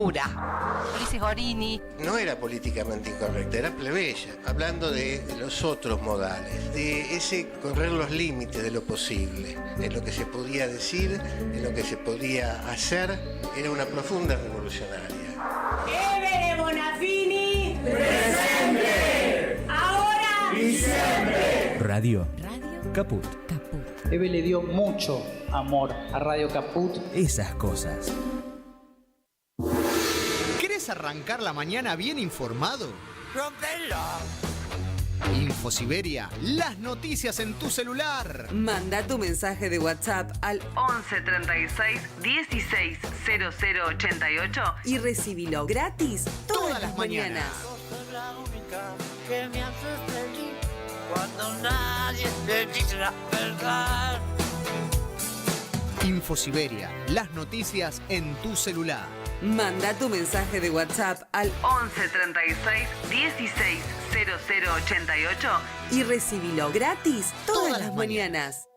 Ulises Gorini. No era políticamente incorrecta, era plebeya, hablando de los otros modales, de ese correr los límites de lo posible, en lo que se podía decir, en lo que se podía hacer, era una profunda revolucionaria. Evere Bonafini, presente, ahora y siempre. Radio Caput. Eve le dio mucho amor a Radio Caput. Esas cosas. ¿Querés arrancar la mañana bien informado? ¡Rompelo! Infosiberia, las noticias en tu celular. Manda tu mensaje de WhatsApp al 11 36 16 00 88 y recibilo gratis todas las mañanas. Sos la única que me hace feliz cuando nadie te dice la verdad. Infosiberia, las noticias en tu celular. Manda tu mensaje de WhatsApp al 11 36 16 00 88 y recibilo gratis todas las mañanas.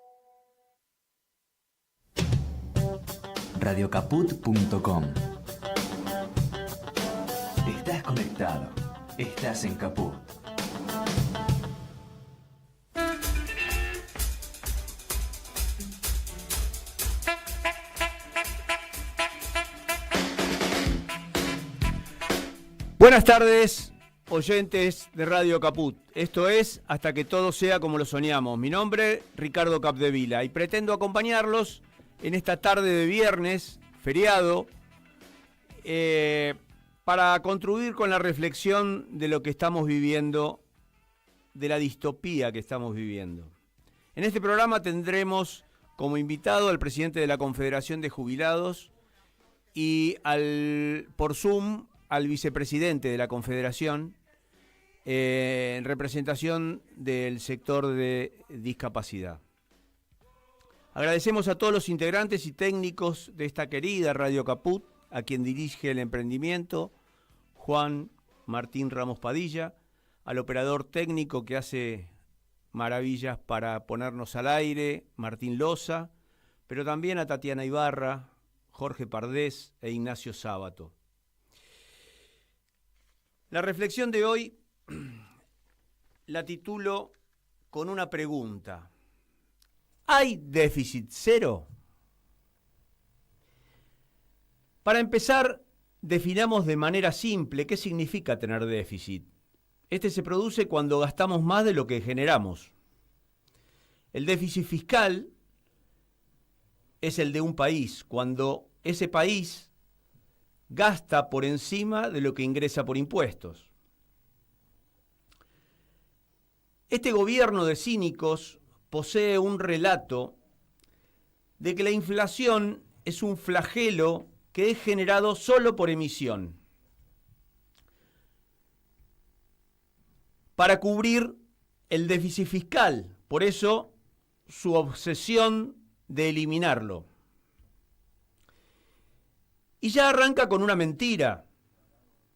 Radiocaput.com. Estás conectado. Estás en Caput. Buenas tardes, oyentes de Radio Caput. Esto es Hasta que todo sea como lo soñamos. Mi nombre, Ricardo Capdevila, y pretendo acompañarlos en esta tarde de viernes, feriado, para contribuir con la reflexión de lo que estamos viviendo, de la distopía que estamos viviendo. En este programa tendremos como invitado al presidente de la Confederación de Jubilados y por Zoom al vicepresidente de la Confederación, en representación del sector de discapacidad. Agradecemos a todos los integrantes y técnicos de esta querida Radio Caput, a quien dirige el emprendimiento, Juan Martín Ramos Padilla, al operador técnico que hace maravillas para ponernos al aire, Martín Loza, pero también a Tatiana Ibarra, Jorge Pardés e Ignacio Sábato. La reflexión de hoy la titulo con una pregunta. ¿Hay déficit cero? Para empezar, definamos de manera simple qué significa tener déficit. Este se produce cuando gastamos más de lo que generamos. El déficit fiscal es el de un país, cuando ese país gasta por encima de lo que ingresa por impuestos. Este gobierno de cínicos posee un relato de que la inflación es un flagelo que es generado solo por emisión, para cubrir el déficit fiscal. Por eso, su obsesión de eliminarlo. Y ya arranca con una mentira,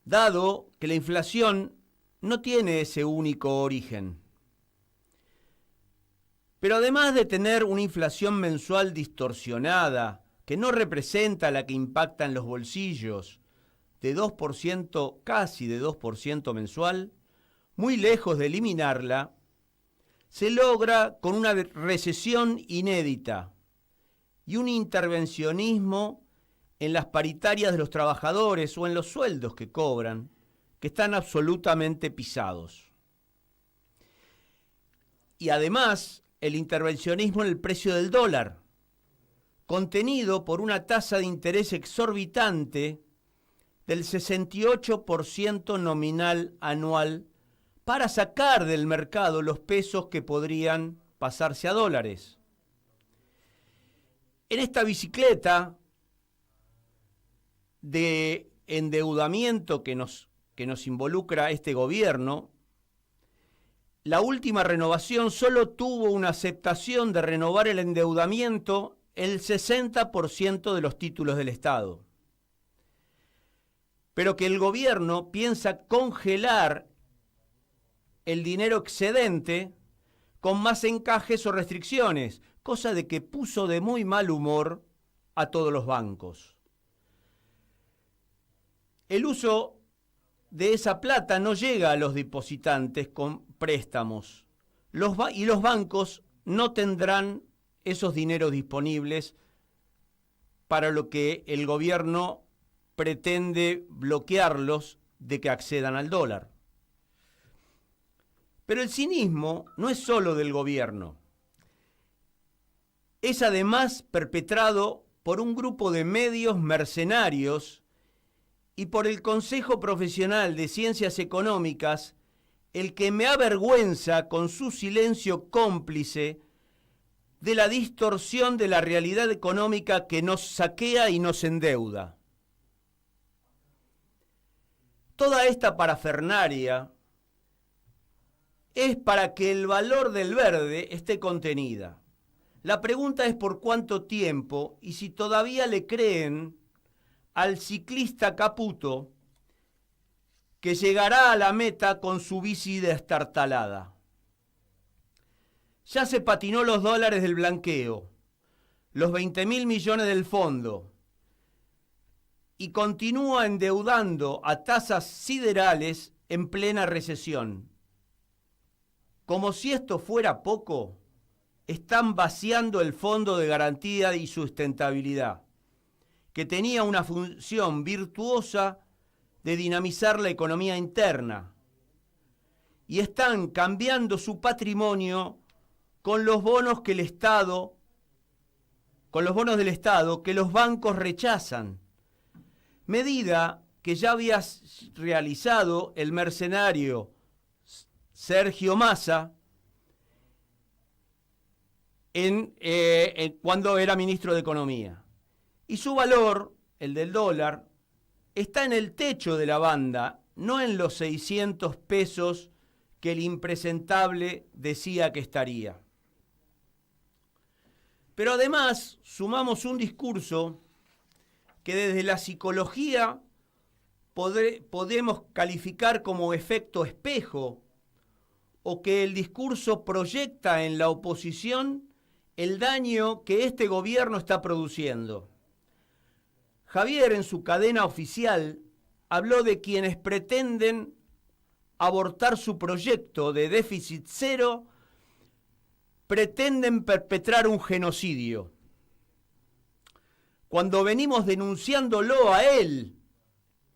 dado que la inflación no tiene ese único origen. Pero además de tener una inflación mensual distorsionada, que no representa la que impacta en los bolsillos, de 2%, casi de 2% mensual, muy lejos de eliminarla, se logra con una recesión inédita y un intervencionismo en las paritarias de los trabajadores o en los sueldos que cobran, que están absolutamente pisados. Y además, el intervencionismo en el precio del dólar, contenido por una tasa de interés exorbitante del 68% nominal anual para sacar del mercado los pesos que podrían pasarse a dólares. En esta bicicleta de endeudamiento que nos involucra este gobierno, la última renovación solo tuvo una aceptación de renovar el endeudamiento el 60% de los títulos del Estado. Pero que el gobierno piensa congelar el dinero excedente con más encajes o restricciones, cosa de que puso de muy mal humor a todos los bancos. el uso de esa plata no llega a los depositantes con préstamos. Y los bancos no tendrán esos dineros disponibles para lo que el gobierno pretende bloquearlos de que accedan al dólar. Pero el cinismo no es solo del gobierno. Es además perpetrado por un grupo de medios mercenarios y por el Consejo Profesional de Ciencias Económicas, el que me avergüenza con su silencio cómplice de la distorsión de la realidad económica que nos saquea y nos endeuda. Toda esta parafernalia es para que el valor del verde esté contenida. La pregunta es por cuánto tiempo y si todavía le creen al ciclista Caputo que llegará a la meta con su bici destartalada. Ya se patinó los dólares del blanqueo, los 20.000 millones del fondo y continúa endeudando a tasas siderales en plena recesión. Como si esto fuera poco, están vaciando el Fondo de Garantía y Sustentabilidad, que tenía una función virtuosa de dinamizar la economía interna, y están cambiando su patrimonio con los bonos que el Estado, con los bonos del Estado que los bancos rechazan, medida que ya había realizado el mercenario Sergio Massa cuando era ministro de Economía. Y su valor, el del dólar, está en el techo de la banda, no en los 600 pesos que el impresentable decía que estaría. Pero además sumamos un discurso que desde la psicología podemos calificar como efecto espejo, o que el discurso proyecta en la oposición el daño que este gobierno está produciendo. Javier, en su cadena oficial, habló de quienes pretenden abortar su proyecto de déficit cero, pretenden perpetrar un genocidio. Cuando venimos denunciándolo a él,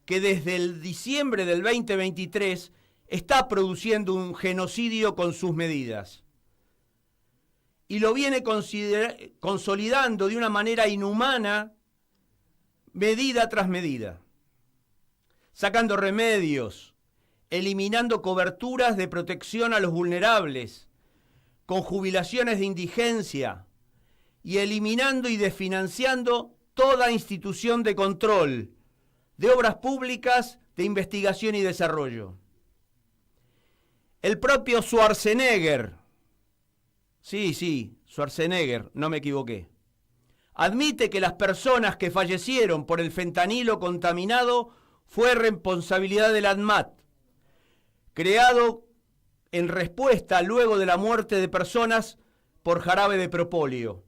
que desde el diciembre del 2023 está produciendo un genocidio con sus medidas. Y lo viene consolidando de una manera inhumana, medida tras medida, sacando remedios, eliminando coberturas de protección a los vulnerables, con jubilaciones de indigencia, y eliminando y desfinanciando toda institución de control, de obras públicas, de investigación y desarrollo. El propio Schwarzenegger, sí, Schwarzenegger, no me equivoqué, admite que las personas que fallecieron por el fentanilo contaminado fue responsabilidad del ANMAT, creado en respuesta luego de la muerte de personas por jarabe de propóleo,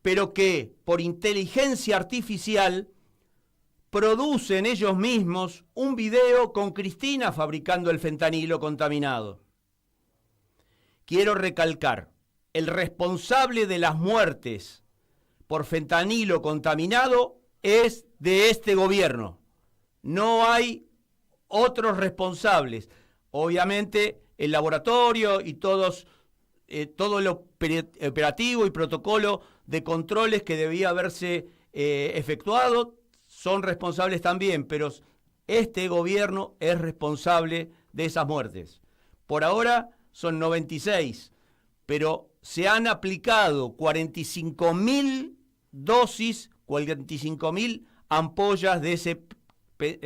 pero que por inteligencia artificial producen ellos mismos un video con Cristina fabricando el fentanilo contaminado. Quiero recalcar, el responsable de las muertes por fentanilo contaminado es de este gobierno. No hay otros responsables. Obviamente el laboratorio y todo el operativo y protocolo de controles que debía haberse efectuado son responsables también, pero este gobierno es responsable de esas muertes. Por ahora son 96, pero se han aplicado 45.000 dosis, 45.000 ampollas de ese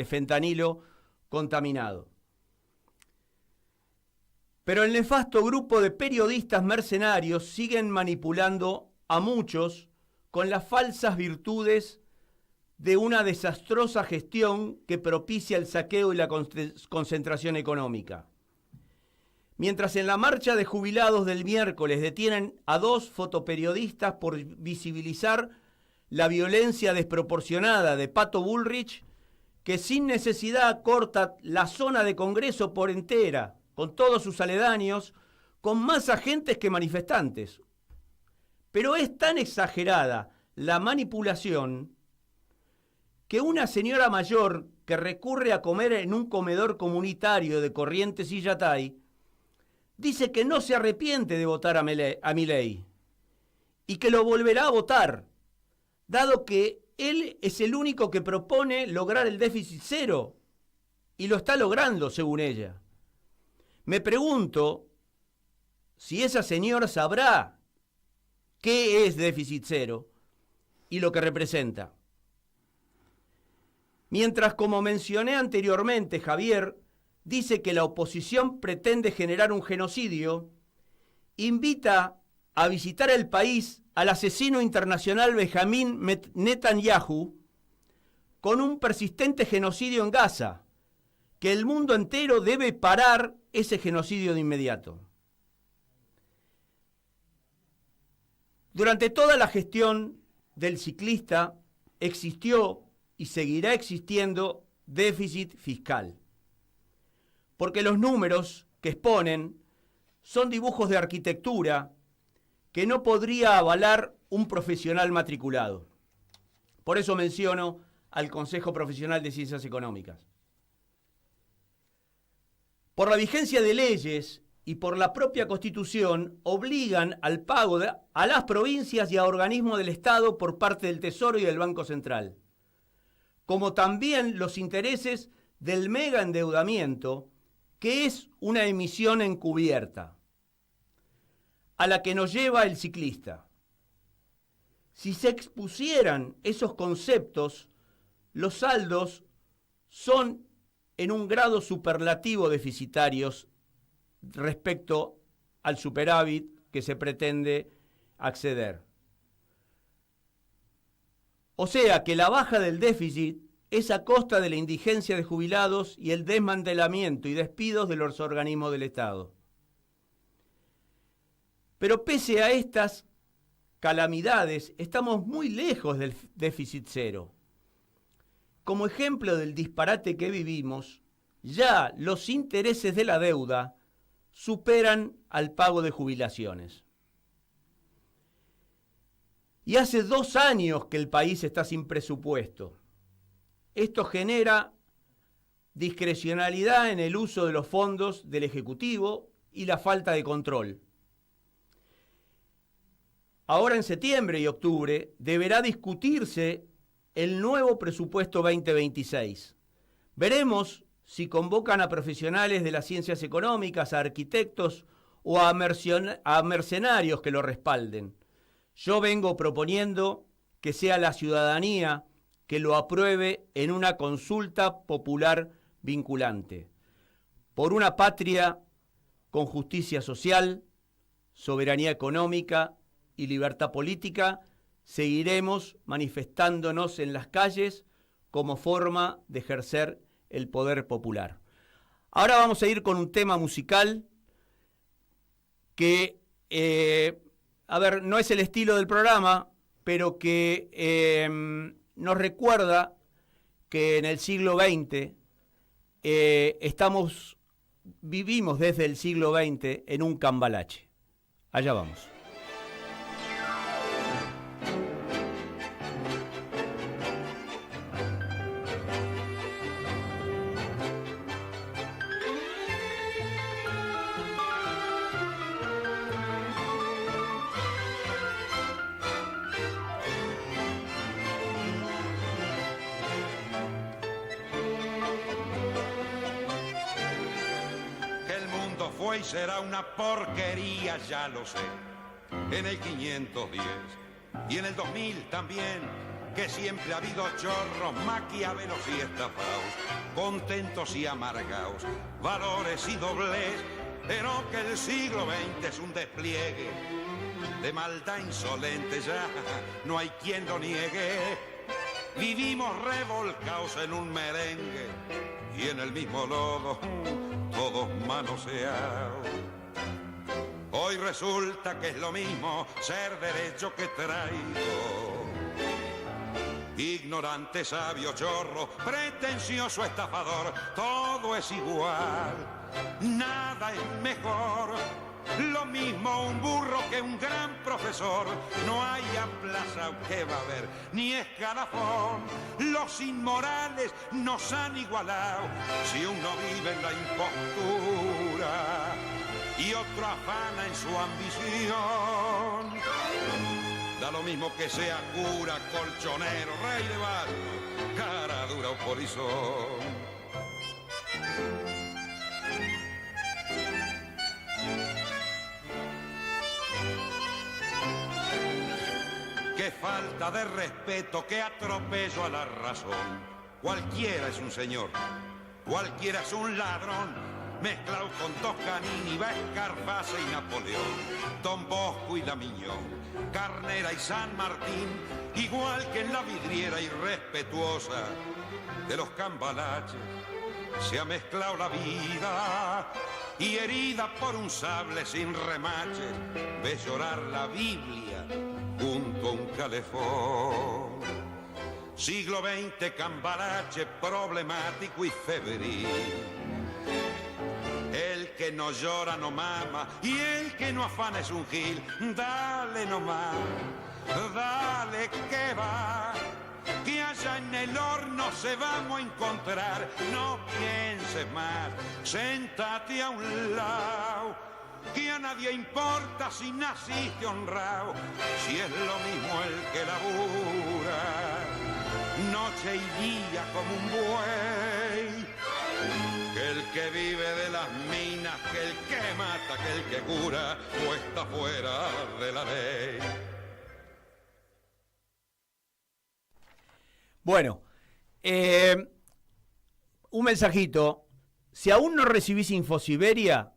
fentanilo contaminado. Pero el nefasto grupo de periodistas mercenarios siguen manipulando a muchos con las falsas virtudes de una desastrosa gestión que propicia el saqueo y la concentración económica. Mientras en la marcha de jubilados del miércoles detienen a 2 fotoperiodistas por visibilizar la violencia desproporcionada de Pato Bullrich, que sin necesidad corta la zona de Congreso por entera, con todos sus aledaños, con más agentes que manifestantes. Pero es tan exagerada la manipulación que una señora mayor que recurre a comer en un comedor comunitario de Corrientes y Yatay dice que no se arrepiente de votar a Milei y que lo volverá a votar, dado que él es el único que propone lograr el déficit cero y lo está logrando, según ella. Me pregunto si esa señora sabrá qué es déficit cero y lo que representa. Mientras, como mencioné anteriormente, Javier dice que la oposición pretende generar un genocidio, invita a visitar el país al asesino internacional Benjamín Netanyahu con un persistente genocidio en Gaza, que el mundo entero debe parar ese genocidio de inmediato. Durante toda la gestión del ciclista existió y seguirá existiendo déficit fiscal, porque los números que exponen son dibujos de arquitectura que no podría avalar un profesional matriculado. Por eso menciono al Consejo Profesional de Ciencias Económicas. Por la vigencia de leyes y por la propia Constitución, obligan al pago a las provincias y a organismos del Estado por parte del Tesoro y del Banco Central, como también los intereses del mega endeudamiento, que es una emisión encubierta, a la que nos lleva el ciclista. Si se expusieran esos conceptos, los saldos son en un grado superlativo deficitarios respecto al superávit que se pretende acceder. O sea que la baja del déficit es a costa de la indigencia de jubilados y el desmantelamiento y despidos de los organismos del Estado. Pero pese a estas calamidades, estamos muy lejos del déficit cero. Como ejemplo del disparate que vivimos, ya los intereses de la deuda superan al pago de jubilaciones. Y hace 2 años que el país está sin presupuesto. Esto genera discrecionalidad en el uso de los fondos del Ejecutivo y la falta de control. Ahora en septiembre y octubre deberá discutirse el nuevo presupuesto 2026. Veremos si convocan a profesionales de las ciencias económicas, a arquitectos o a mercenarios que lo respalden. Yo vengo proponiendo que sea la ciudadanía que lo apruebe en una consulta popular vinculante. Por una patria con justicia social, soberanía económica y libertad política, seguiremos manifestándonos en las calles como forma de ejercer el poder popular. Ahora vamos a ir con un tema musical que, no es el estilo del programa, pero que nos recuerda que en el siglo XX vivimos desde el siglo XX en un cambalache. Allá vamos. Y será una porquería, ya lo sé, en el 510 y en el 2000 también, que siempre ha habido chorros, maquiavelos y estafaos, contentos y amargaos, valores y doblez, pero que el siglo XX es un despliegue de maldad insolente, ya no hay quien lo niegue. Vivimos revolcados en un merengue y en el mismo lodo, todos manoseados. Hoy resulta que es lo mismo ser derecho que traído. Ignorante, sabio, chorro, pretencioso, estafador, todo es igual, nada es mejor. Lo mismo un burro que un gran profesor, no hay plaza que va a haber, ni escalafón. Los inmorales nos han igualado, si uno vive en la impostura y otro afana en su ambición. Da lo mismo que sea cura, colchonero, rey de barro, cara dura o polizón. Qué falta de respeto, qué atropello a la razón. Cualquiera es un señor, cualquiera es un ladrón, mezclado con Toscanini, Escarface y Napoleón, Don Bosco y Lamiñón, Carnera y San Martín, igual que en la vidriera irrespetuosa de los cambalaches, se ha mezclado la vida y herida por un sable sin remache, ves llorar la Biblia junto a un calefón. Siglo XX, cambalache problemático y febril. El que no llora no mama y el que no afana es un gil. Dale nomás, dale que va, que allá en el horno se vamos a encontrar. No pienses más, séntate a un lado, que a nadie importa si naciste honrado, si es lo mismo el que labura noche y día como un buey, que el que vive de las minas, que el que mata, que el que cura, o está fuera de la ley. Bueno, un mensajito. Si aún no recibís Infosiberia,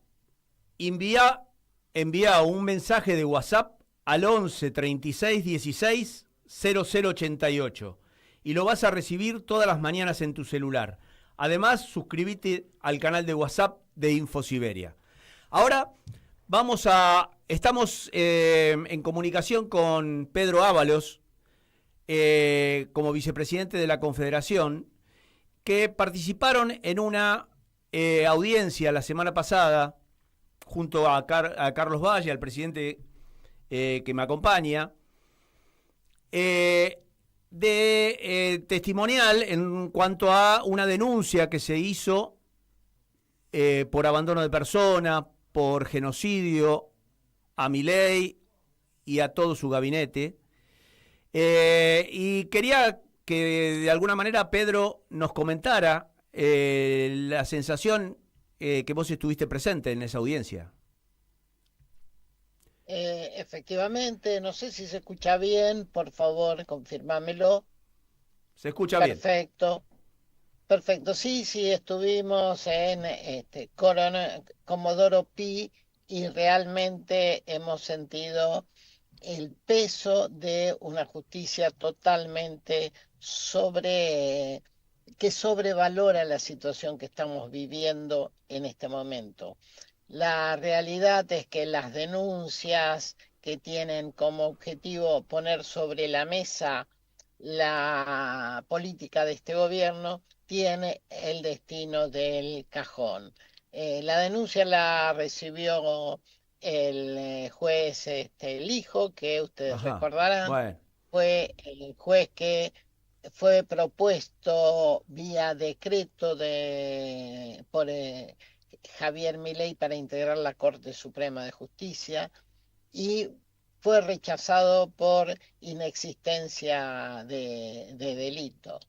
envía un mensaje de WhatsApp al 11 36 16 0088 y lo vas a recibir todas las mañanas en tu celular. Además, suscríbete al canal de WhatsApp de Infosiberia. Ahora estamos en comunicación con Pedro Ábalos, como vicepresidente de la Confederación, que participaron en una audiencia la semana pasada junto a Carlos Valle, al presidente que me acompaña, testimonial en cuanto a una denuncia que se hizo por abandono de persona, por genocidio a Milei y a todo su gabinete. Y quería que de alguna manera Pedro nos comentara la sensación que vos estuviste presente en esa audiencia. Efectivamente, no sé si se escucha bien, por favor, confirmámelo. Se escucha bien. Perfecto, sí, estuvimos en Comodoro Pi y realmente hemos sentido el peso de una justicia totalmente que sobrevalora la situación que estamos viviendo en este momento. La realidad es que las denuncias que tienen como objetivo poner sobre la mesa la política de este gobierno tiene el destino del cajón. La denuncia la recibió el juez Lijo, que ustedes recordarán. Bueno. Fue el juez que fue propuesto vía decreto por Javier Milei para integrar la Corte Suprema de Justicia y fue rechazado por inexistencia de delito.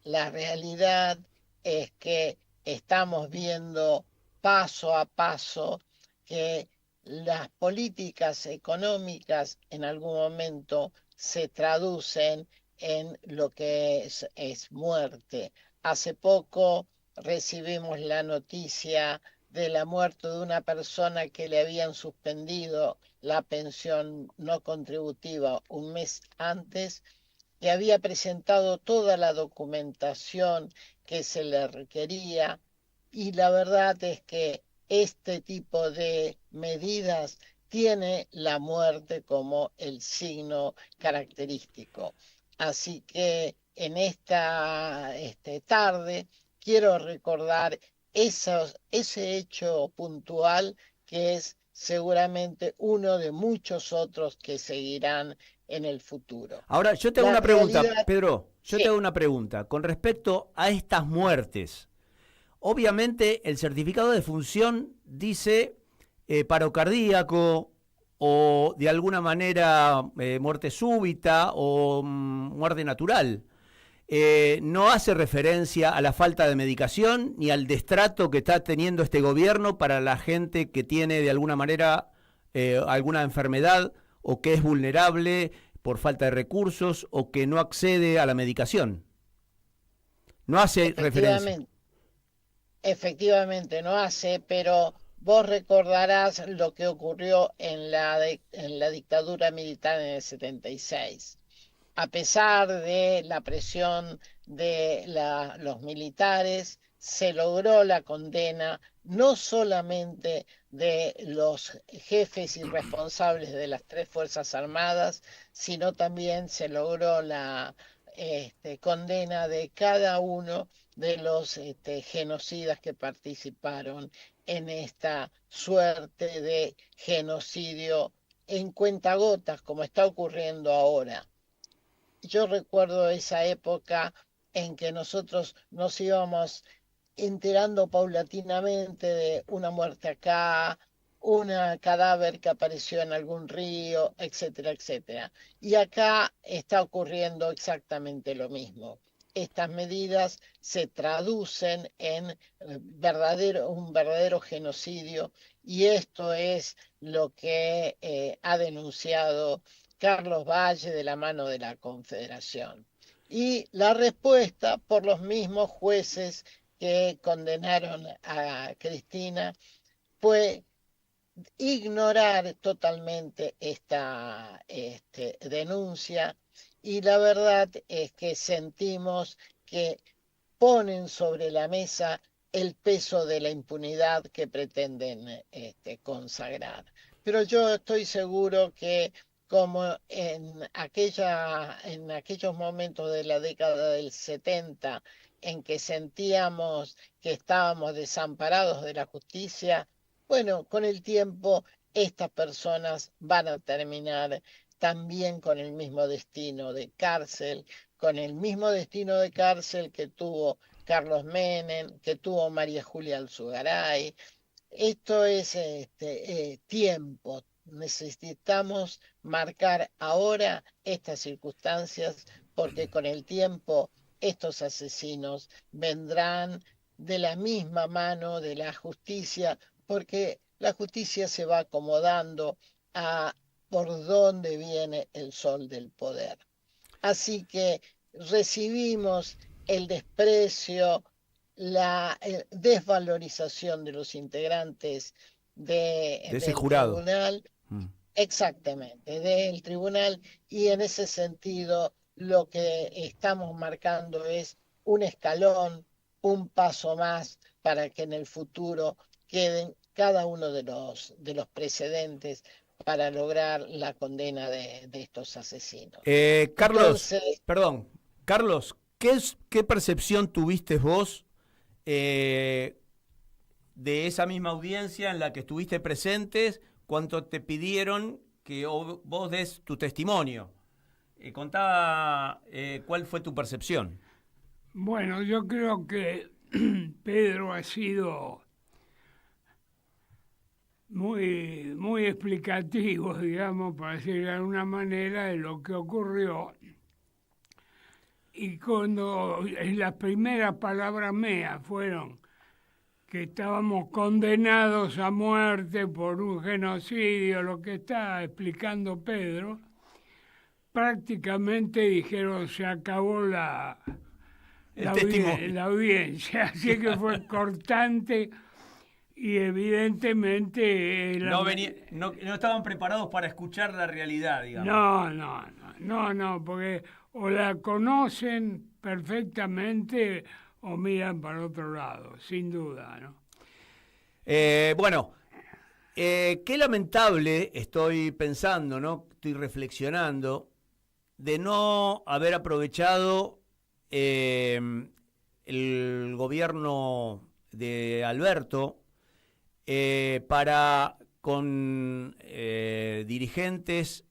La realidad es que estamos viendo paso a paso que las políticas económicas en algún momento se traducen en lo que es muerte. Hace poco recibimos la noticia de la muerte de una persona que le habían suspendido la pensión no contributiva un mes antes, que había presentado toda la documentación que se le requería, y la verdad es que este tipo de medidas tiene la muerte como el signo característico. Así que en esta tarde quiero recordar ese hecho puntual que es seguramente uno de muchos otros que seguirán en el futuro. Ahora, yo te hago La una pregunta, realidad- Pedro, yo Sí. te hago una pregunta. Con respecto a estas muertes, obviamente el certificado de defunción dice paro cardíaco o de alguna manera muerte súbita o muerte natural. No hace referencia a la falta de medicación ni al destrato que está teniendo este gobierno para la gente que tiene de alguna manera alguna enfermedad o que es vulnerable por falta de recursos o que no accede a la medicación. No hace referencia. Efectivamente no hace, pero vos recordarás lo que ocurrió en la dictadura militar en el 76. A pesar de la presión de los militares, se logró la condena no solamente de los jefes y responsables de las 3 Fuerzas Armadas, sino también se logró la condena de cada uno de los genocidas que participaron en esta suerte de genocidio en cuentagotas, como está ocurriendo ahora. Yo recuerdo esa época en que nosotros nos íbamos enterando paulatinamente de una muerte acá, un cadáver que apareció en algún río, etcétera, etcétera. Y acá está ocurriendo exactamente lo mismo. Estas medidas se traducen en un verdadero genocidio, y esto es lo que ha denunciado Carlos Valle de la mano de la Confederación. Y la respuesta por los mismos jueces que condenaron a Cristina fue ignorar totalmente esta denuncia, y la verdad es que sentimos que ponen sobre la mesa el peso de la impunidad que pretenden consagrar. Pero yo estoy seguro que como en aquellos momentos de la década del 70 en que sentíamos que estábamos desamparados de la justicia, bueno, con el tiempo estas personas van a terminar también con el mismo destino de cárcel, con el mismo destino de cárcel que tuvo Carlos Menem, que tuvo María Julia Alzugaray. Esto es tiempo. Necesitamos marcar ahora estas circunstancias, porque con el tiempo estos asesinos vendrán de la misma mano de la justicia, porque la justicia se va acomodando a por dónde viene el sol del poder. Así que recibimos el desprecio, la desvalorización de los integrantes del jurado. tribunal, exactamente, del tribunal, y en ese sentido lo que estamos marcando es un escalón, un paso más para que en el futuro queden cada uno de los precedentes para lograr la condena de estos asesinos. Carlos, Entonces, Carlos, ¿qué percepción tuviste vos de esa misma audiencia en la que estuviste presentes cuando te pidieron que vos des tu testimonio? Contá cuál fue tu percepción. Bueno, yo creo que Pedro ha sido muy explicativo, digamos, para decir de alguna manera, de lo que ocurrió. Y cuando las primeras palabras mías fueron que estábamos condenados a muerte por un genocidio, lo que está explicando Pedro, prácticamente dijeron se acabó la audiencia, así que fue cortante. Y evidentemente no estaban preparados para escuchar la realidad, digamos. No, porque o la conocen perfectamente o miran para otro lado, sin duda, ¿no? Bueno, qué lamentable, estoy pensando, ¿no? Estoy reflexionando de no haber aprovechado el gobierno de Alberto para con dirigentes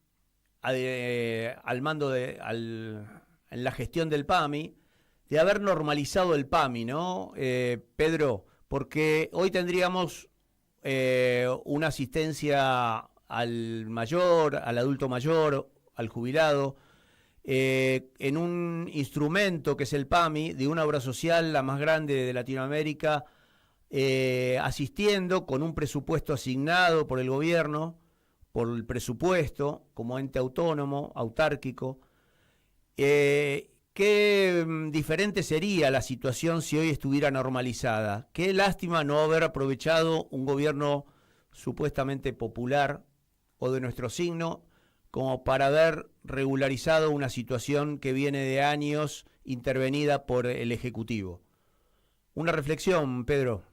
al mando en la gestión del PAMI, de haber normalizado el PAMI, ¿no, Pedro? Porque hoy tendríamos una asistencia al mayor, al adulto mayor, al jubilado, en un instrumento que es el PAMI, de una obra social la más grande de Latinoamérica, asistiendo con un presupuesto asignado por el gobierno, por el presupuesto, como ente autónomo, autárquico. Qué diferente sería la situación si hoy estuviera normalizada. Qué lástima no haber aprovechado un gobierno supuestamente popular o de nuestro signo como para haber regularizado una situación que viene de años intervenida por el Ejecutivo. Una reflexión, Pedro.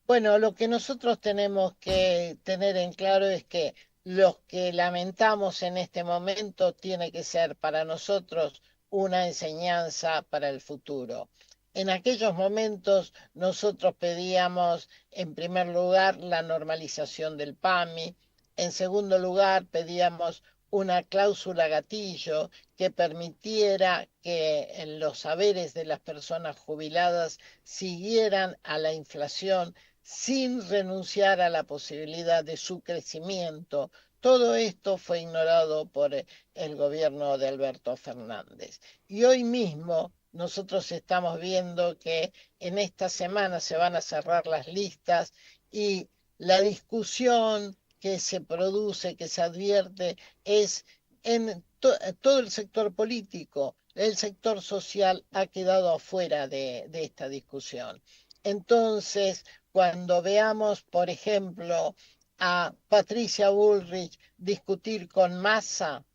Bueno, lo que nosotros tenemos que tener en claro es que lo que lamentamos en este momento tiene que ser para nosotros una enseñanza para el futuro. En aquellos momentos nosotros pedíamos, en primer lugar, la normalización del PAMI. En segundo lugar, pedíamos una cláusula gatillo que permitiera que los saberes de las personas jubiladas siguieran a la inflación sin renunciar a la posibilidad de su crecimiento. Todo esto fue ignorado por el gobierno de Alberto Fernández. Y hoy mismo nosotros estamos viendo que en esta semana se van a cerrar las listas y la discusión que se produce, que se advierte, es en todo el sector político. El sector social ha quedado afuera de esta discusión. Entonces, cuando veamos, por ejemplo, a Patricia Bullrich discutir con Massa,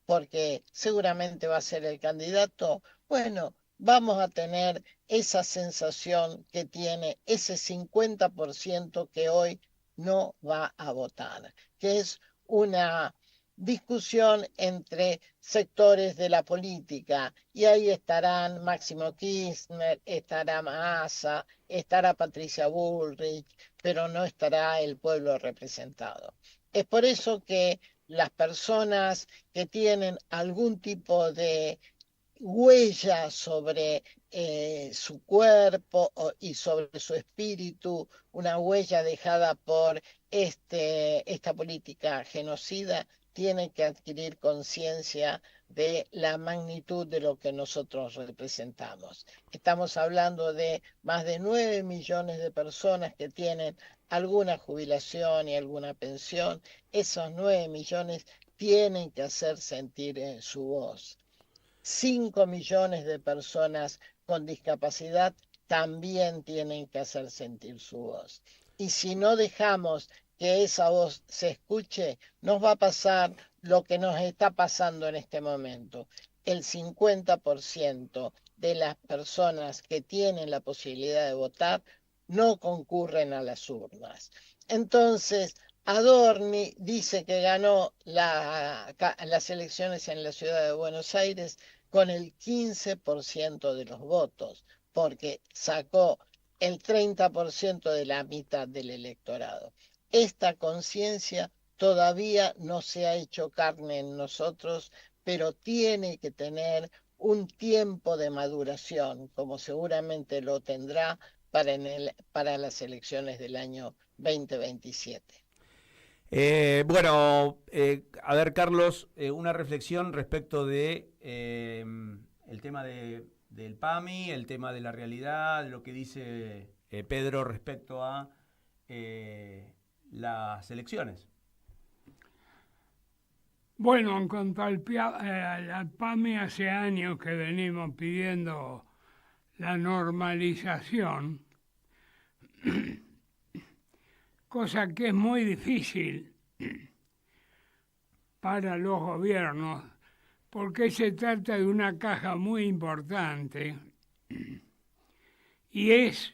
porque seguramente va a ser el candidato, bueno, vamos a tener esa sensación que tiene ese 50% que hoy no va a votar, que es una discusión entre sectores de la política, y ahí estarán Máximo Kirchner, estará Massa, estará Patricia Bullrich, pero no estará el pueblo representado. Es por eso que las personas que tienen algún tipo de huella sobre su cuerpo y sobre su espíritu, una huella dejada por esta política genocida, tienen que adquirir conciencia de la magnitud de lo que nosotros representamos. Estamos hablando de más de 9 millones de personas que tienen alguna jubilación y alguna pensión. Esos 9 millones tienen que hacer sentir su voz. 5 millones de personas con discapacidad también tienen que hacer sentir su voz. Y si no dejamos que esa voz se escuche, nos va a pasar lo que nos está pasando en este momento. El 50% de las personas que tienen la posibilidad de votar no concurren a las urnas. Entonces, Adorni dice que ganó las elecciones en la ciudad de Buenos Aires con el 15% de los votos, porque sacó el 30% de la mitad del electorado. Esta conciencia todavía no se ha hecho carne en nosotros, pero tiene que tener un tiempo de maduración, como seguramente lo tendrá para las elecciones del año 2027. A ver, Carlos, una reflexión respecto de el tema del PAMI, el tema de la realidad, lo que dice Pedro respecto a las elecciones. Bueno, en cuanto al PAMI, hace años que venimos pidiendo la normalización, cosa que es muy difícil para los gobiernos, porque se trata de una caja muy importante y es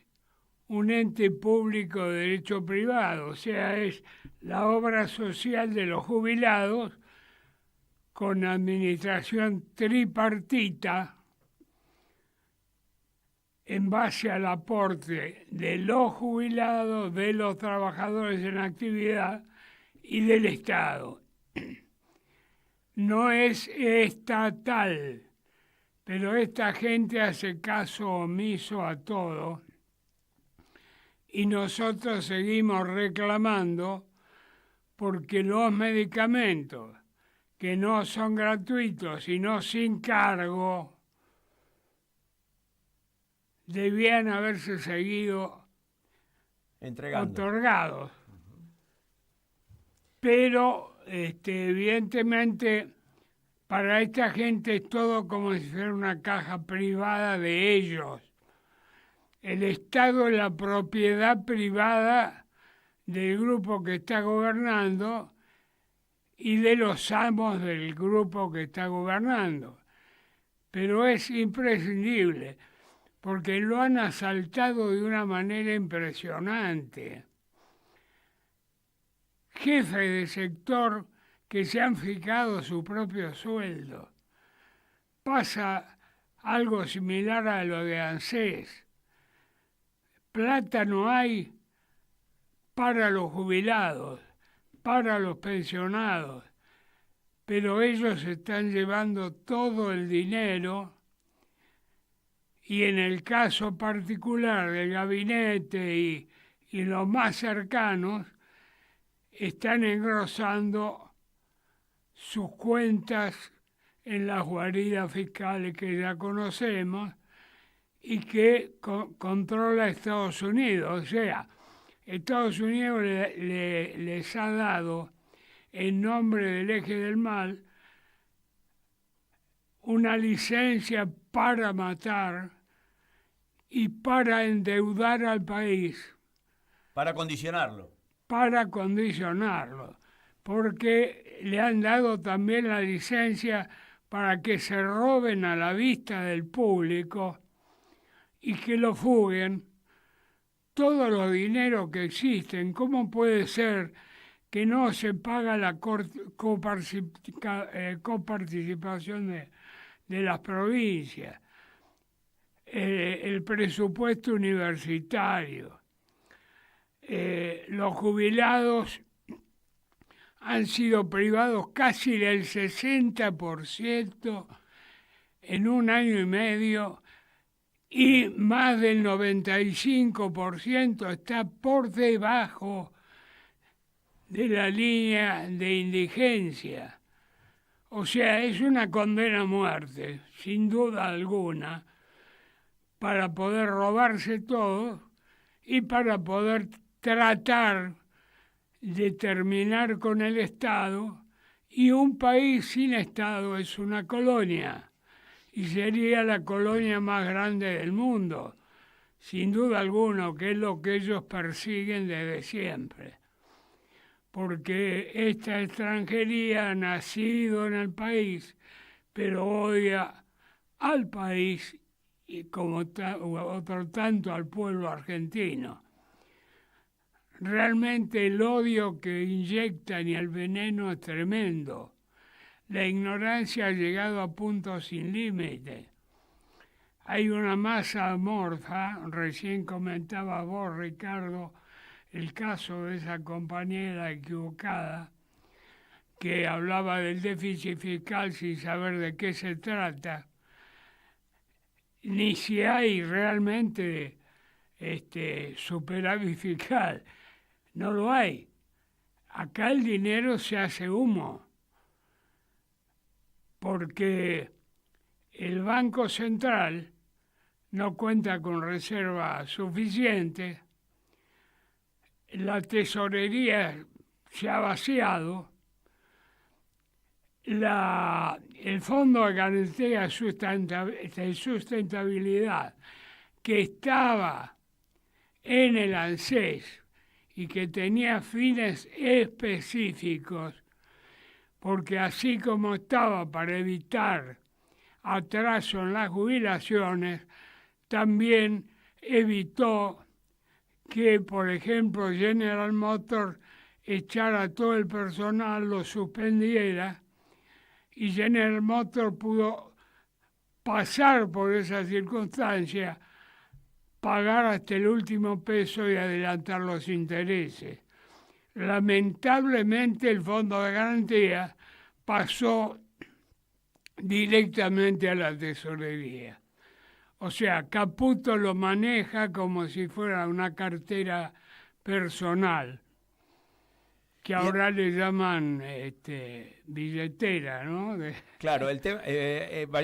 un ente público de derecho privado, o sea, es la obra social de los jubilados con administración tripartita en base al aporte de los jubilados, de los trabajadores en actividad y del Estado. No es estatal, pero esta gente hace caso omiso a todo y nosotros seguimos reclamando porque los medicamentos que no son gratuitos sino sin cargo debían haberse seguido otorgados. Pero evidentemente para esta gente es todo como si fuera una caja privada de ellos. El Estado es la propiedad privada del grupo que está gobernando y de los amos del grupo que está gobernando. Pero es imprescindible, porque lo han asaltado de una manera impresionante. Jefes de sector que se han fijado su propio sueldo. Pasa algo similar a lo de ANSES. Plata no hay para los jubilados, para los pensionados, pero ellos están llevando todo el dinero y en el caso particular del gabinete y los más cercanos, están engrosando sus cuentas en las guaridas fiscales que ya conocemos y que controla Estados Unidos. O sea, Estados Unidos les ha dado, en nombre del eje del mal, una licencia para matar y para endeudar al país. Para condicionarlo. Para condicionarlo, porque le han dado también la licencia para que se roben a la vista del público y que lo fuguen todos los dineros que existen. ¿Cómo puede ser que no se paga la coparticipación de las provincias, el presupuesto universitario? Los jubilados han sido privados casi del 60% en un año y medio y más del 95% está por debajo de la línea de indigencia. O sea, es una condena a muerte, sin duda alguna, para poder robarse todo y para poder tratar de terminar con el Estado, y un país sin Estado es una colonia, y sería la colonia más grande del mundo, sin duda alguna, que es lo que ellos persiguen desde siempre. Porque esta extranjería ha nacido en el país, pero odia al país y como otro tanto al pueblo argentino. Realmente el odio que inyectan y el veneno es tremendo. La ignorancia ha llegado a puntos sin límite. Hay una masa amorfa, recién comentaba vos, Ricardo, el caso de esa compañera equivocada que hablaba del déficit fiscal sin saber de qué se trata, ni si hay realmente superávit fiscal. No lo hay. Acá el dinero se hace humo, porque el Banco Central no cuenta con reserva suficiente, la tesorería se ha vaciado, el Fondo de Garantía de Sustentabilidad, que estaba en el ANSES y que tenía fines específicos, porque así como estaba para evitar atraso en las jubilaciones, también evitó que, por ejemplo, General Motors echara a todo el personal, lo suspendiera, y General Motors pudo pasar por esa circunstancia pagar hasta el último peso y adelantar los intereses. Lamentablemente el Fondo de Garantía pasó directamente a la tesorería. O sea, Caputo lo maneja como si fuera una cartera personal, que ahora le llaman billetera, ¿no? Claro, el tema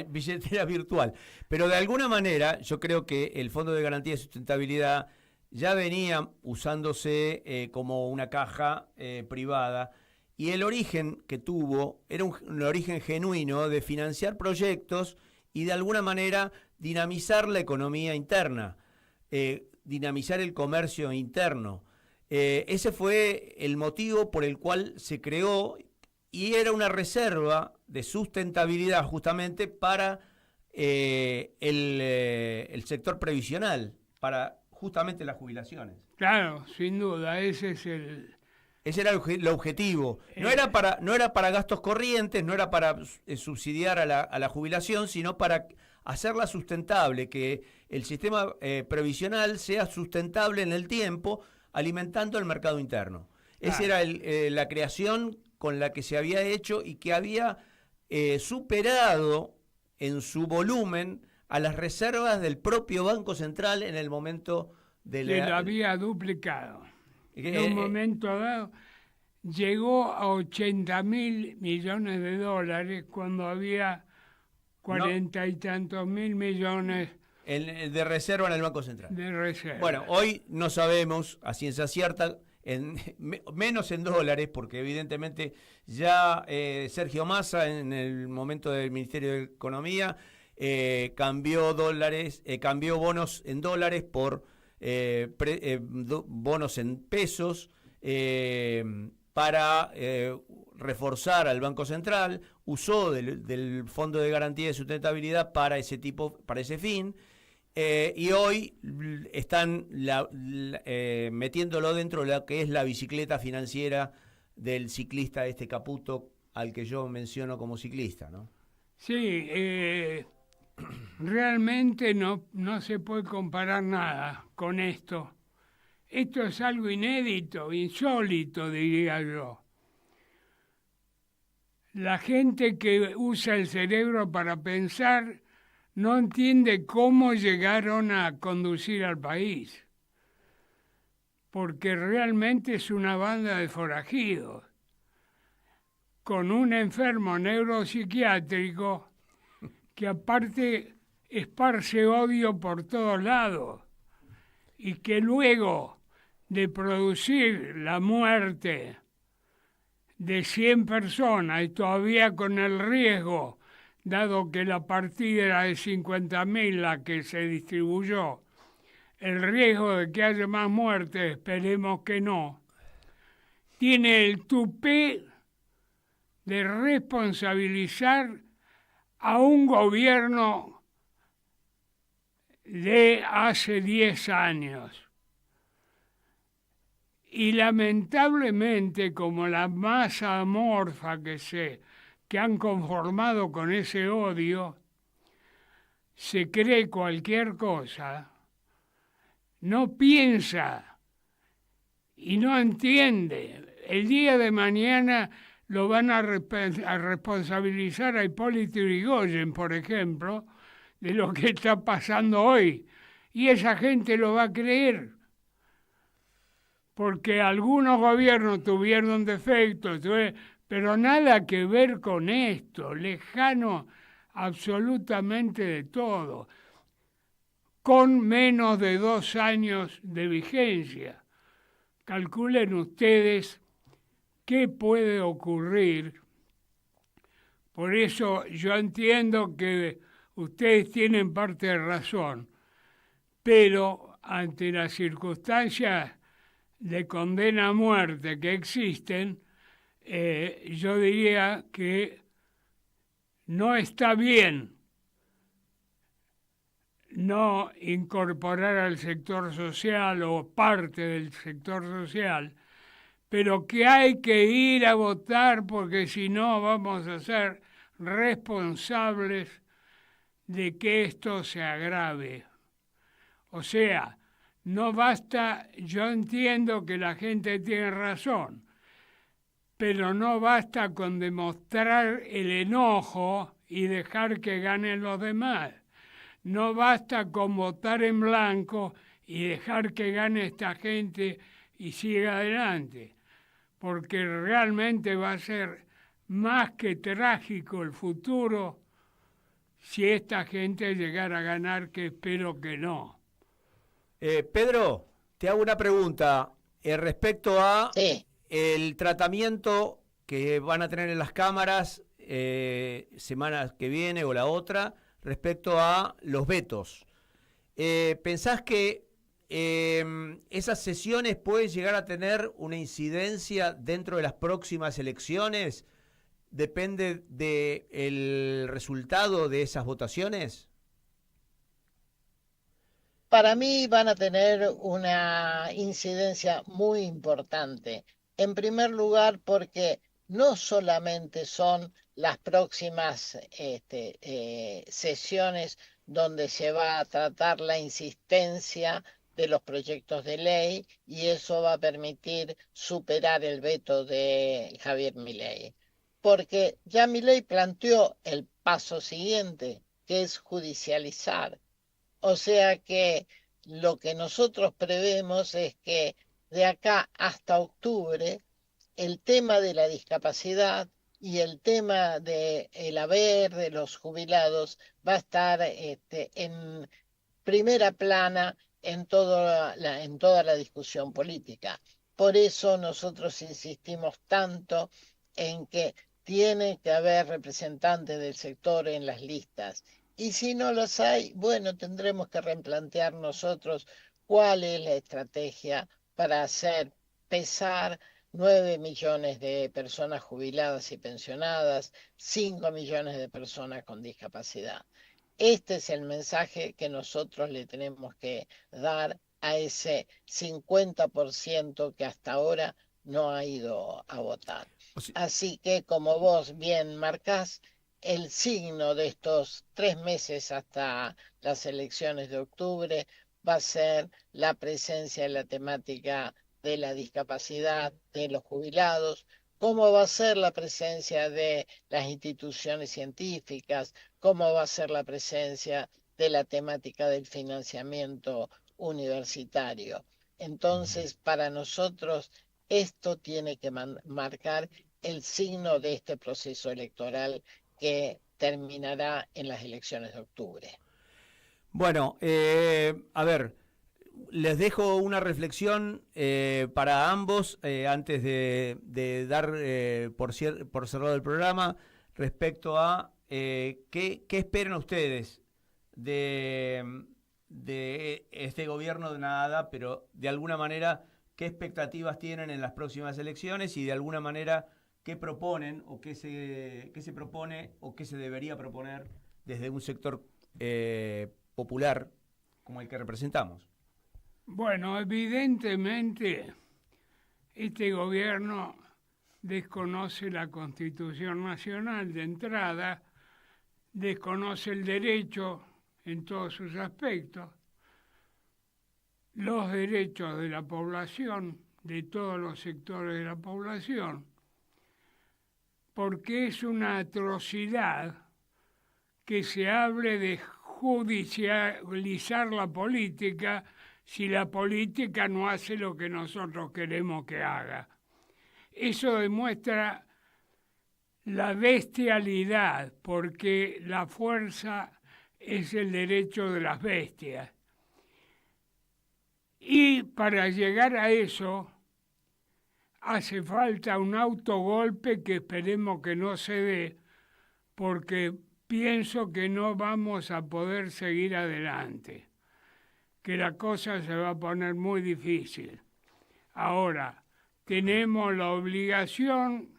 billetera virtual. Pero de alguna manera, yo creo que el Fondo de Garantía de Sustentabilidad ya venía usándose como una caja privada, y el origen que tuvo era un origen genuino de financiar proyectos y de alguna manera dinamizar la economía interna, dinamizar el comercio interno. Ese fue el motivo por el cual se creó, y era una reserva de sustentabilidad justamente para el sector previsional, para justamente las jubilaciones. Claro, sin duda, ese era el objetivo. No era para gastos corrientes, no era para subsidiar a la jubilación, sino para hacerla sustentable, que el sistema previsional sea sustentable en el tiempo, alimentando el mercado interno. Esa era la creación con la que se había hecho y que había superado en su volumen a las reservas del propio Banco Central en el momento de la... lo había duplicado. En un momento dado llegó a 80.000 millones de dólares cuando había 40 y tantos mil millones de reserva en el Banco Central. De reserva. Bueno, hoy no sabemos a ciencia cierta, menos en dólares, porque evidentemente ya Sergio Massa, en el momento del Ministerio de Economía, cambió bonos en dólares por bonos en pesos para reforzar al Banco Central, usó del Fondo de Garantía de Sustentabilidad para ese fin, y hoy están metiéndolo dentro de lo que es la bicicleta financiera del ciclista Caputo, al que yo menciono como ciclista, ¿no? Sí, realmente no se puede comparar nada con esto. Esto es algo inédito, insólito, diría yo. La gente que usa el cerebro para pensar no entiende cómo llegaron a conducir al país, porque realmente es una banda de forajidos, con un enfermo neuropsiquiátrico que aparte esparce odio por todos lados, y que luego de producir la muerte de 100 personas, y todavía con el riesgo, dado que la partida era de 50.000 la que se distribuyó, el riesgo de que haya más muertes, esperemos que no, tiene el tupé de responsabilizar a un gobierno de hace 10 años. Y lamentablemente, como la masa amorfa que han conformado con ese odio, se cree cualquier cosa, no piensa y no entiende. El día de mañana lo van a responsabilizar a Hipólito Yrigoyen, por ejemplo, de lo que está pasando hoy. Y esa gente lo va a creer. Porque algunos gobiernos tuvieron defectos, pero nada que ver con esto, lejano absolutamente de todo, con menos de 2 años de vigencia. Calculen ustedes qué puede ocurrir. Por eso yo entiendo que ustedes tienen parte de razón, pero ante las circunstancias de condena a muerte que existen, yo diría que no está bien no incorporar al sector social o parte del sector social, pero que hay que ir a votar porque si no vamos a ser responsables de que esto se agrave. O sea, no basta, yo entiendo que la gente tiene razón, pero no basta con demostrar el enojo y dejar que ganen los demás. No basta con votar en blanco y dejar que gane esta gente y siga adelante, porque realmente va a ser más que trágico el futuro si esta gente llegara a ganar, que espero que no. Pedro, te hago una pregunta respecto a el tratamiento que van a tener en las cámaras semana que viene o la otra respecto a los vetos. ¿Pensás que esas sesiones pueden llegar a tener una incidencia dentro de las próximas elecciones? ¿Depende del resultado de esas votaciones? Para mí van a tener una incidencia muy importante. En primer lugar, porque no solamente son las próximas sesiones donde se va a tratar la insistencia de los proyectos de ley y eso va a permitir superar el veto de Javier Milei. Porque ya Milei planteó el paso siguiente, que es judicializar. O sea que lo que nosotros prevemos es que de acá hasta octubre el tema de la discapacidad y el tema del haber de los jubilados va a estar en primera plana en toda la discusión política. Por eso nosotros insistimos tanto en que tiene que haber representantes del sector en las listas. Y si no los hay, bueno, tendremos que replantear nosotros cuál es la estrategia para hacer pesar 9 millones de personas jubiladas y pensionadas, 5 millones de personas con discapacidad. Este es el mensaje que nosotros le tenemos que dar a ese 50% que hasta ahora no ha ido a votar. Así que, como vos bien marcás, el signo de estos 3 meses hasta las elecciones de octubre va a ser la presencia de la temática de la discapacidad de los jubilados, cómo va a ser la presencia de las instituciones científicas, cómo va a ser la presencia de la temática del financiamiento universitario. Entonces, para nosotros, esto tiene que marcar el signo de este proceso electoral que terminará en las elecciones de octubre. Bueno, a ver, les dejo una reflexión para ambos antes de dar por cerrado el programa respecto a qué esperan ustedes de este gobierno de nada, pero de alguna manera qué expectativas tienen en las próximas elecciones y de alguna manera qué proponen o qué se propone o qué se debería proponer desde un sector popular como el que representamos. Bueno, evidentemente este gobierno desconoce la Constitución Nacional de entrada, desconoce el derecho en todos sus aspectos, los derechos de la población, de todos los sectores de la población, porque es una atrocidad que se hable de judicializar la política si la política no hace lo que nosotros queremos que haga. Eso demuestra la bestialidad, porque la fuerza es el derecho de las bestias. Y para llegar a eso hace falta un autogolpe que esperemos que no se dé, porque pienso que no vamos a poder seguir adelante, que la cosa se va a poner muy difícil. Ahora, tenemos la obligación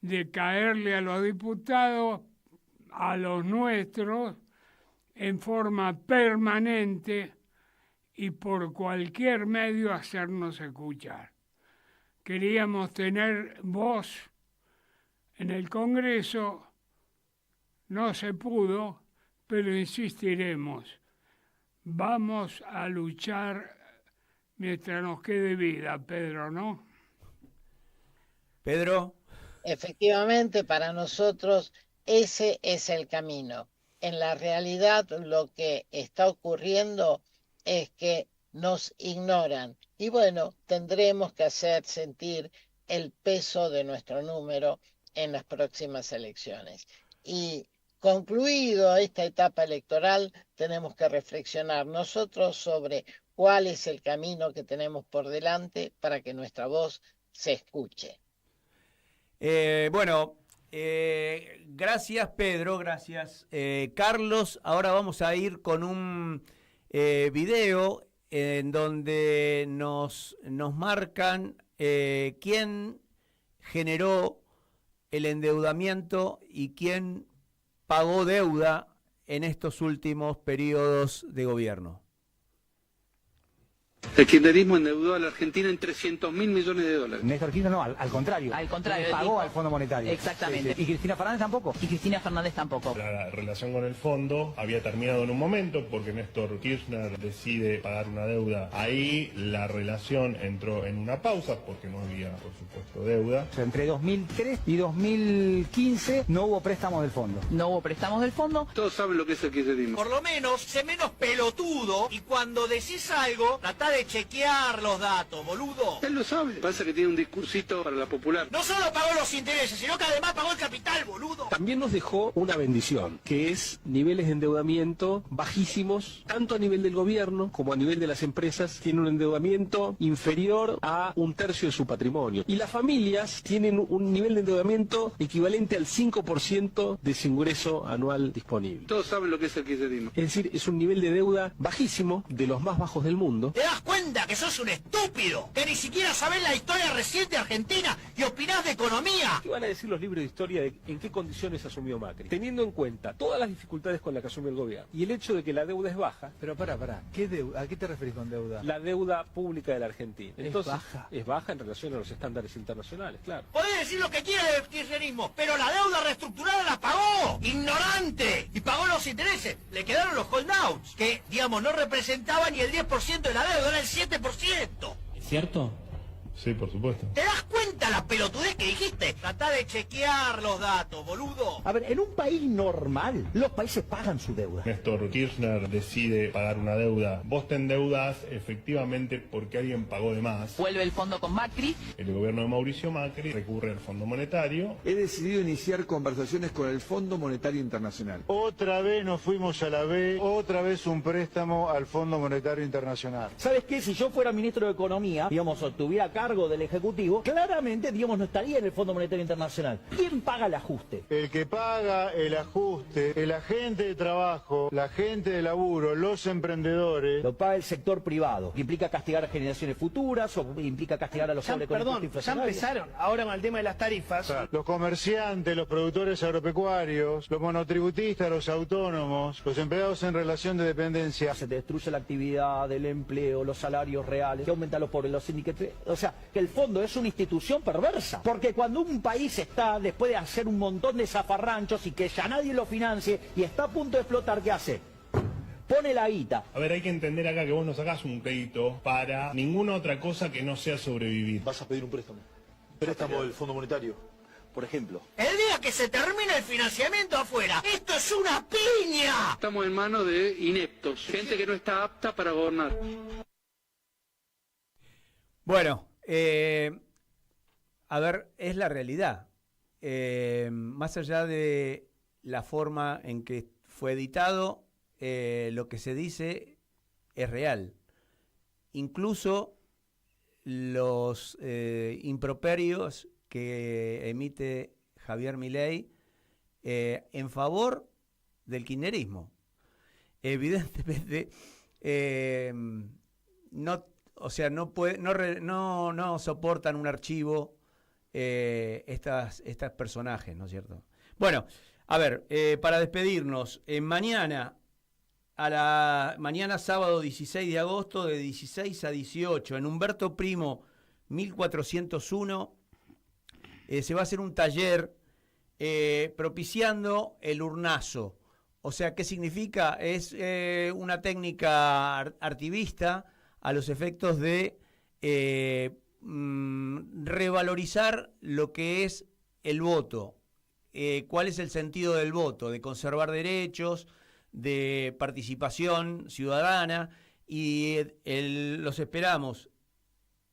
de caerle a los diputados, a los nuestros, en forma permanente y por cualquier medio hacernos escuchar. Queríamos tener voz en el Congreso, no se pudo, pero insistiremos. vamos a luchar mientras nos quede vida, Pedro, ¿no? Pedro. Efectivamente, para nosotros ese es el camino. En la realidad lo que está ocurriendo es que nos ignoran y bueno, tendremos que hacer sentir el peso de nuestro número en las próximas elecciones. Y concluido esta etapa electoral, tenemos que reflexionar nosotros sobre cuál es el camino que tenemos por delante para que nuestra voz se escuche. Gracias Pedro, gracias Carlos. Ahora vamos a ir con un video en donde nos marcan quién generó el endeudamiento y quién pagó deuda en estos últimos periodos de gobierno. El kirchnerismo endeudó a la Argentina en 300.000 millones de dólares. Néstor Kirchner no, al contrario. Al contrario. Pagó al Fondo Monetario. Exactamente. Sí. ¿Y Cristina Fernández tampoco? Y Cristina Fernández tampoco. La relación con el fondo había terminado en un momento porque Néstor Kirchner decide pagar una deuda. Ahí la relación entró en una pausa porque no había, por supuesto, deuda. O sea, entre 2003 y 2015 no hubo préstamos del fondo. No hubo préstamos del fondo. Todos saben lo que es el kirchnerismo. Por lo menos, sé menos pelotudo y cuando decís algo, tratá de chequear los datos, boludo. Él lo sabe. Pasa que tiene un discursito para la popular. No solo pagó los intereses, sino que además pagó el capital, boludo. También nos dejó una bendición, que es niveles de endeudamiento bajísimos, tanto a nivel del gobierno como a nivel de las empresas. Tiene un endeudamiento inferior a 1/3 de su patrimonio. Y las familias tienen un nivel de endeudamiento equivalente al 5% de su ingreso anual disponible. Todos saben lo que es el kirchnerismo. Es decir, es un nivel de deuda bajísimo, de los más bajos del mundo. ¿Te das cuenta que sos un estúpido? Que ni siquiera sabés la historia reciente argentina y opinás de economía. ¿Qué van a decir los libros de historia de en qué condiciones asumió Macri? Teniendo en cuenta todas las dificultades con las que asumió el gobierno y el hecho de que la deuda es baja. Pero pará, ¿qué deuda? ¿A qué te referís con deuda? La deuda pública de la Argentina. Entonces, ¿es baja? Es baja en relación a los estándares internacionales, claro. Podés decir lo que quieras del kirchnerismo, pero la deuda reestructurada la pagó. ¡Ignorante! Y pagó los intereses. Le quedaron los holdouts, que, digamos, no representaban ni el 10% de la deuda, era el 7%. ¿Es cierto? Sí, por supuesto. ¿Te das cuenta la pelotudez que dijiste? Tratá de chequear los datos, boludo. A ver, en un país normal, los países pagan su deuda. Néstor Kirchner decide pagar una deuda. Vos te endeudas efectivamente porque alguien pagó de más. Vuelve el fondo con Macri. El gobierno de Mauricio Macri recurre al Fondo Monetario. He decidido iniciar conversaciones con el Fondo Monetario Internacional. Otra vez nos fuimos a la B, otra vez un préstamo al Fondo Monetario Internacional. ¿Sabes qué? Si yo fuera ministro de Economía, digamos, o tuviera cargo del Ejecutivo, claramente, digamos, no estaría en el Fondo Monetario Internacional. ¿Quién paga el ajuste? El que paga el ajuste, el agente de trabajo, la gente de laburo, los emprendedores. Lo paga el sector privado. ¿Implica castigar a generaciones futuras o implica castigar a los pobres con el costo inflacionario? Ya empezaron. Ahora con el tema de las tarifas. Los comerciantes, los productores agropecuarios, los monotributistas, los autónomos, los empleados en relación de dependencia. Se destruye la actividad, el empleo, los salarios reales, que aumentan los pobres, los sindicatos. O sea, que el fondo es una institución perversa. Porque cuando un país está, después de hacer un montón de zafarranchos y que ya nadie lo financie y está a punto de explotar, ¿qué hace? Pone la guita. A ver, hay que entender acá que vos no sacás un crédito para ninguna otra cosa que no sea sobrevivir. Vas a pedir un préstamo. Préstamo del Fondo Monetario, por ejemplo. El día que se termine el financiamiento afuera, ¡esto es una piña! Estamos en manos de ineptos, gente que no está apta para gobernar. Bueno, a ver, es la realidad. Más allá de la forma en que fue editado, lo que se dice es real. Incluso los improperios que emite Javier Milei en favor del kirchnerismo. Evidentemente, no soportan un archivo estas personajes, ¿no es cierto? Bueno, a ver, para despedirnos, mañana sábado 16 de agosto, de 16 a 18, en Humberto Primo 1401, se va a hacer un taller propiciando el urnazo, O sea, ¿qué significa? Es una técnica artivista a los efectos de revalorizar lo que es el voto. ¿Cuál es el sentido del voto? De conservar derechos, de participación ciudadana, y los esperamos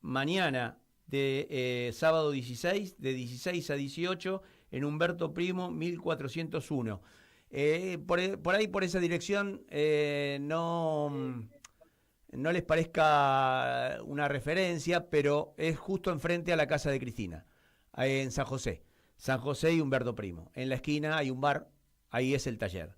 mañana, de sábado 16, de 16 a 18, en Humberto Primo, 1401. Por ahí, por esa dirección, no les parezca una referencia, pero es justo enfrente a la casa de Cristina, en San José y Humberto Primo. En la esquina hay un bar, ahí es el taller.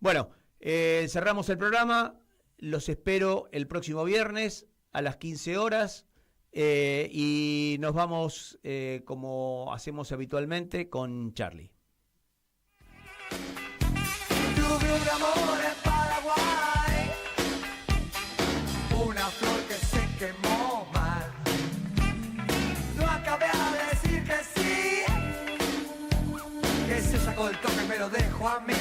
Bueno, cerramos el programa, los espero el próximo viernes a las 15 horas y nos vamos, como hacemos habitualmente, con Charlie. Tuve un amor en Paraguay, una flor que se quemó mal. No acabé a decir que sí, que se sacó el toque y me lo dejó a mí.